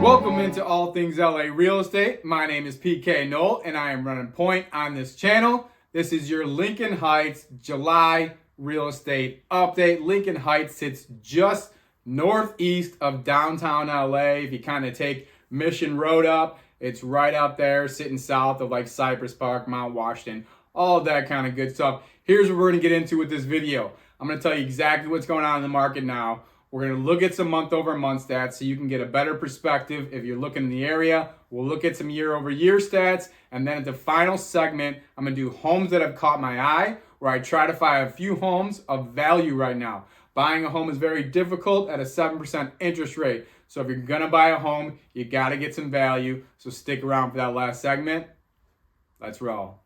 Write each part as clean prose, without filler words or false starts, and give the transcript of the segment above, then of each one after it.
Welcome into All Things LA Real Estate. My name is PK Knoll and I am running point on this channel. This is your Lincoln Heights July real estate update. Lincoln Heights sits just northeast of downtown LA. If you kind of take Mission Road up, it's right up there, sitting south of like Cypress Park, Mount Washington, all of that kind of good stuff. Here's what we're going to get into with this video. I'm going to tell you exactly what's going on in the market now. We're going to look at some month-over-month stats so you can get a better perspective if you're looking in the area. We'll look at some year-over-year stats, and then at the final segment, I'm going to do homes that have caught my eye, where I try to find a few homes of value right now. Buying a home is very difficult at a 7% interest rate. So if you're going to buy a home, you got to get some value. So stick around for that last segment. Let's roll.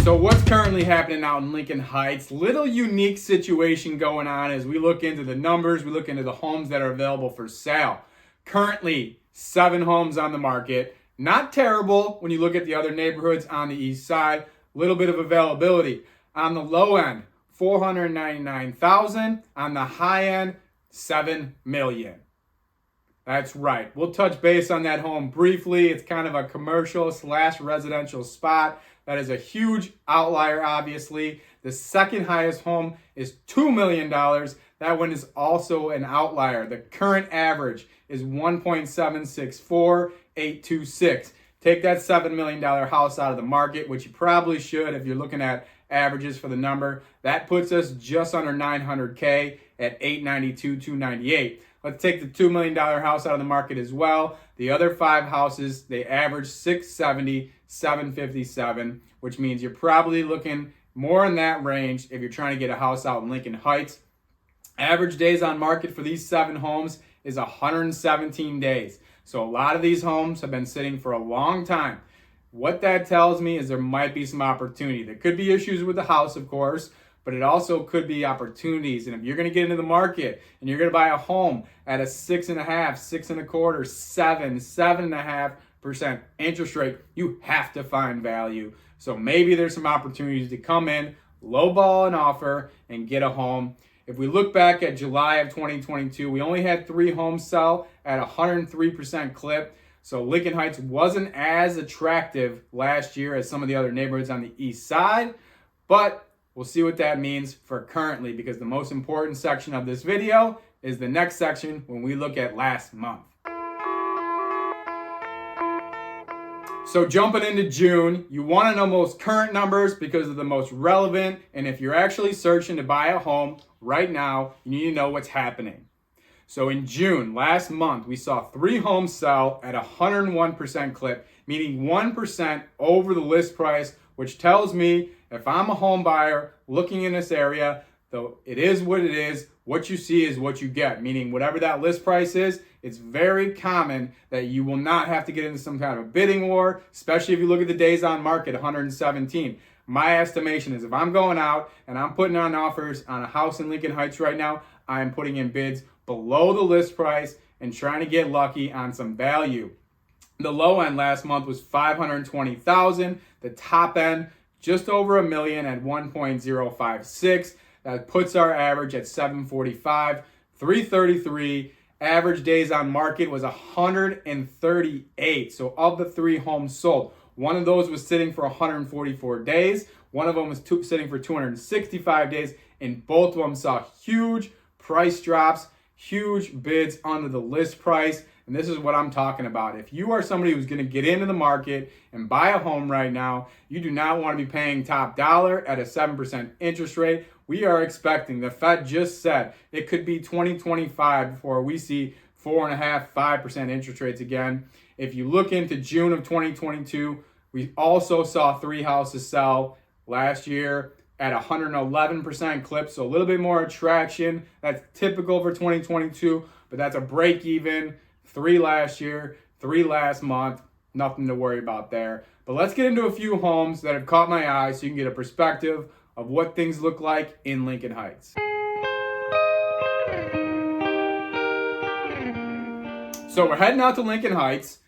So what's currently happening out in Lincoln Heights? Little unique situation going on as we look into the numbers, we look into the homes that are available for sale. Currently, 7 homes on the market. Not terrible when you look at the other neighborhoods on the east side. Little bit of availability. On the low end, $499,000. On the high end, $7 million. That's right. We'll touch base on that home briefly. It's kind of a commercial / residential spot. That is a huge outlier, obviously. The second highest home is $2 million. That one is also an outlier. The current average is 1.764826. Take that $7 million house out of the market, which you probably should if you're looking at averages for the number. That puts us just under $900K at $892,298. Let's take the $2 million house out of the market as well. The other 5 houses, they average $670,000, $757,000, which means you're probably looking more in that range if you're trying to get a house out in Lincoln Heights. Average days on market for these 7 homes is 117 days. So a lot of these homes have been sitting for a long time. What that tells me is there might be some opportunity. There could be issues with the house, of course, but it also could be opportunities. And if you're going to get into the market and you're going to buy a home at a 6.5%, 6.25%, 7.5% interest rate, you have to find value. So maybe there's some opportunities to come in, lowball an offer, and get a home. If we look back at July of 2022, we only had 3 homes sell at 103% clip. So Lincoln Heights wasn't as attractive last year as some of the other neighborhoods on the east side, but we'll see what that means for currently, because the most important section of this video is the next section when we look at last month. So jumping into June, you want to know most current numbers because of the most relevant. And if you're actually searching to buy a home right now, you need to know what's happening. So in June, last month, we saw 3 homes sell at 101% clip, meaning 1% over the list price, which tells me if I'm a home buyer looking in this area, though it is what it is, what you see is what you get, meaning whatever that list price is, it's very common that you will not have to get into some kind of a bidding war, especially if you look at the days on market, 117. My estimation is if I'm going out and I'm putting on offers on a house in Lincoln Heights right now, I am putting in bids below the list price and trying to get lucky on some value. The low end last month was $520,000. The top end, just over $1 million at 1.056. That puts our average at 745, 333. Average days on market was 138. So of the 3 homes sold, one of those was sitting for 144 days. One of them was sitting for 265 days. And both of them saw huge price drops, huge bids under the list price. And this is what I'm talking about. If you are somebody who's going to get into the market and buy a home right now, you do not want to be paying top dollar at a 7% interest rate. We are expecting, the Fed just said, it could be 2025 before we see 4.5%, 5% interest rates again. If you look into June of 2022, we also saw 3 houses sell last year at 111% clip, so a little bit more attraction. That's typical for 2022, but that's a break even. 3 last year, 3 last month, nothing to worry about there. But let's get into a few homes that have caught my eye so you can get a perspective of what things look like in Lincoln Heights. So we're heading out to Lincoln Heights,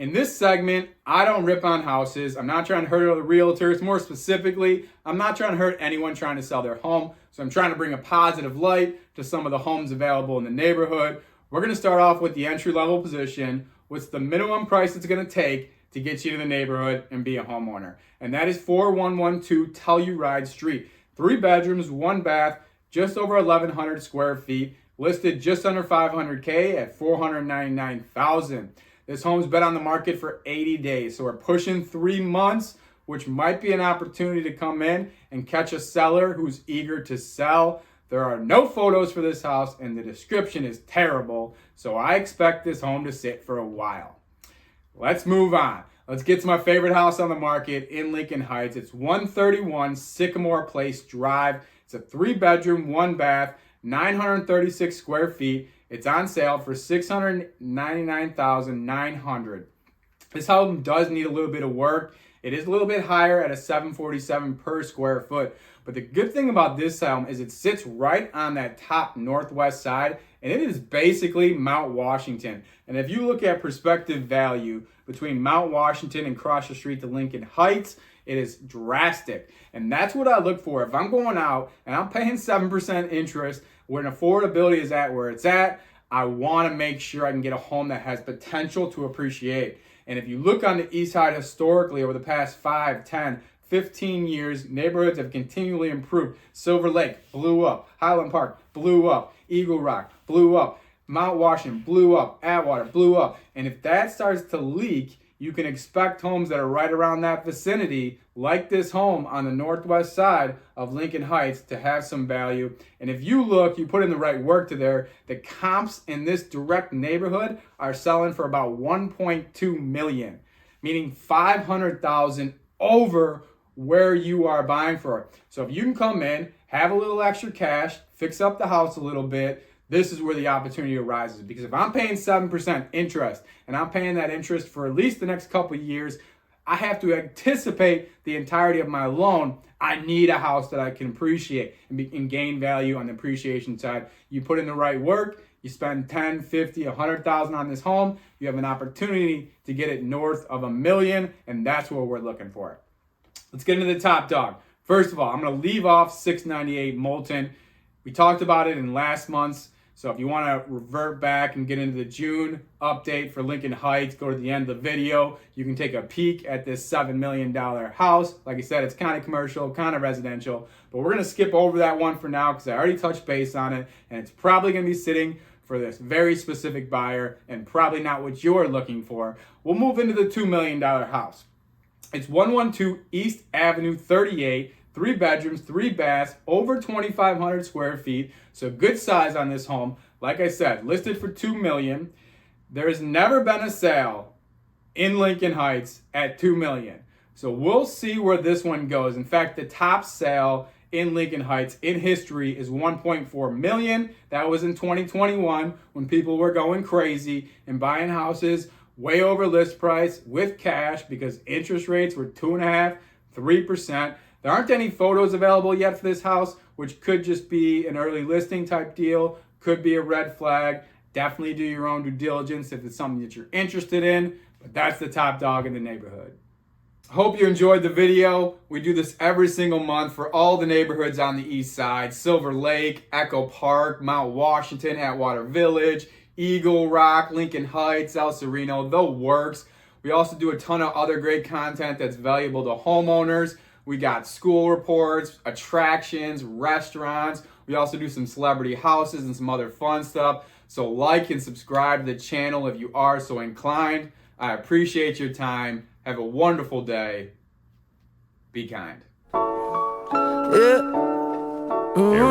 In this segment, I don't rip on houses. I'm not trying to hurt other realtors. More specifically, I'm not trying to hurt anyone trying to sell their home. So I'm trying to bring a positive light to some of the homes available in the neighborhood. We're going to start off with the entry-level position. What's the minimum price it's going to take to get you to the neighborhood and be a homeowner? And that is 4112 Telluride Street. 3 bedrooms, 1 bath, just over 1,100 square feet, listed just under $500K at $499,000. This home's been on the market for 80 days, so we're pushing 3 months, which might be an opportunity to come in and catch a seller who's eager to sell. There are no photos for this house, and the description is terrible, so I expect this home to sit for a while. Let's move on. Let's get to my favorite house on the market in Lincoln Heights. It's 131 Sycamore Place Drive. It's a 3-bedroom, 1 bath, 936 square feet. It's on sale for $699,900. This home does need a little bit of work. It is a little bit higher at a $747 per square foot. But the good thing about this home is it sits right on that top northwest side, and it is basically Mount Washington. And if you look at perspective value between Mount Washington and across the street to Lincoln Heights, it is drastic. And that's what I look for. If I'm going out and I'm paying 7% interest, when affordability is at where it's at, I want to make sure I can get a home that has potential to appreciate. And if you look on the east side historically over the past 5, 10, 15 years, neighborhoods have continually improved. Silver Lake blew up. Highland Park blew up. Eagle Rock blew up. Mount Washington blew up. Atwater blew up. And if that starts to leak, you can expect homes that are right around that vicinity, like this home on the northwest side of Lincoln Heights, to have some value. And if you look, you put in the right work to there, the comps in this direct neighborhood are selling for about $1.2 million, meaning $500,000 over where you are buying for it. So if you can come in, have a little extra cash, fix up the house a little bit, this is where the opportunity arises. Because if I'm paying 7% interest and I'm paying that interest for at least the next couple of years, I have to anticipate the entirety of my loan. I need a house that I can appreciate and gain value on the appreciation side. You put in the right work, you spend 10, 50, 100,000 on this home, you have an opportunity to get it north of $1 million, and that's what we're looking for. Let's get into the top dog. First of all, I'm going to leave off 698 Moulton. We talked about it in last month's. So if you want to revert back and get into the June update for Lincoln Heights, go to the end of the video. You can take a peek at this $7 million house. Like I said, it's kind of commercial, kind of residential. But we're going to skip over that one for now because I already touched base on it. And it's probably going to be sitting for this very specific buyer and probably not what you're looking for. We'll move into the $2 million house. It's 112 East Avenue 38, 3 bedrooms, 3 baths, over 2,500 square feet. So good size on this home. Like I said, listed for $2 million. There has never been a sale in Lincoln Heights at $2 million. So we'll see where this one goes. In fact, the top sale in Lincoln Heights in history is $1.4 million. That was in 2021 when people were going crazy and buying houses way over list price with cash because interest rates were 2.5%, 3%. There aren't any photos available yet for this house, which could just be an early listing type deal, could be a red flag. Definitely do your own due diligence if it's something that you're interested in, but that's the top dog in the neighborhood. Hope you enjoyed the video. We do this every single month for all the neighborhoods on the east side: Silver Lake, Echo Park, Mount Washington, Atwater Village, Eagle Rock, Lincoln Heights, El Sereno, the works. We also do a ton of other great content that's valuable to homeowners. We got school reports, attractions, restaurants. We also do some celebrity houses and some other fun stuff. So like and subscribe to the channel if you are so inclined. I appreciate your time. Have a wonderful day. Be kind. Yeah.